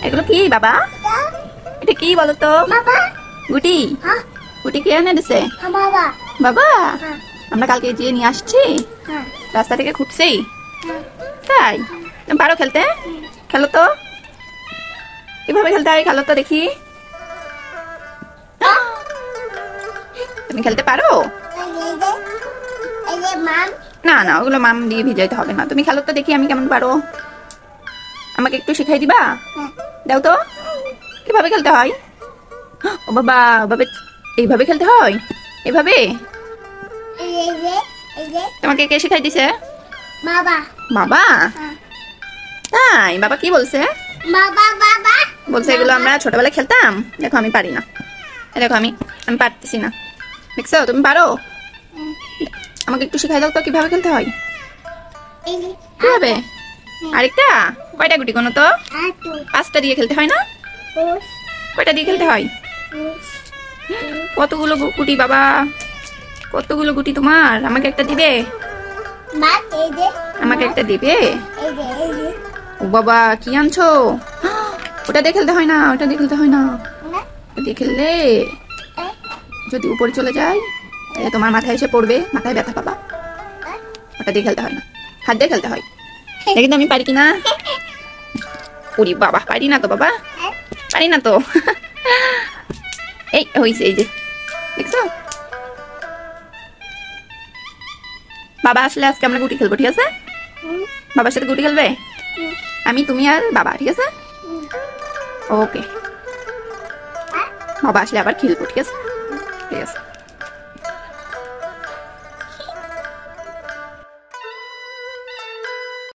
এগুলো কি বাবা? এটা কি বলো তো? গুটি, গুটি কে এনে দিছে? বাবা, আমরা কালকে গিয়ে নিয়ে আসছি রাস্তা থেকে খুঁজছি। তাই তুমি পারো খেলতে? খেলো তো, কিভাবে খেলতে হয় খেলো তো দেখি। তুমি খেলতে পারো? না না, ওগুলো মাম দিয়ে ভিজাইতে হবে না। তুমি খেলো তো দেখি আমি কেমন পারো। আমাকে একটু শিখাই দিবা? দাও তো, কিভাবে খেলতে হয়। ও বাবা, ওভাবে এইভাবে খেলতে হয়? এভাবে? তোমাকে কে শিখাই দিছে? বাবা। বাবা? তাই? বাবা কি বলছে? বাবা বাবা বলছে এগুলো আমরা ছোটবেলায় খেলতাম। দেখো আমি পারি না, দেখো আমি পারতেছি না। দেখছো তুমি পারো? আমাকে একটু শিখাই দাও তো কিভাবে খেলতে হয়। কিভাবে? আরেকটা কয়টা গুটি কোনো তো? 5টা দিয়ে খেলতে হয় না? কয়টা দিয়ে খেলতে হয়? কতগুলো গুটি বাবা, কতগুলো গুটি তোমার? আমাকে একটা দিবে? আমাকে একটা দিবে? ও বাবা, কি আনছো? ওটা দিয়ে খেলতে হয় না, ওটা দিয়ে খেলতে হয় না। ওটা দিয়ে খেললে যদি উপরে চলে যায় তাহলে তোমার মাথায় এসে পড়বে, মাথায় ব্যথা পাবা। ওটা দিয়ে খেলতে হয় না, হাত দিয়ে খেলতে হয়। দেখি তো আমি পারি কিনা। ওরে বাবা, পারি না তো বাবা, পারি না তো। এই হইছে, এই যে দেখছো। বাবা আসলে আজকে আমরা গুটি খেলবো, ঠিক আছে? বাবার সাথে গুটি খেলবে আমি, তুমি আর বাবা, ঠিক আছে? ওকে, বাবা আসলে আবার খেলবো, ঠিক আছে? ঠিক আছে।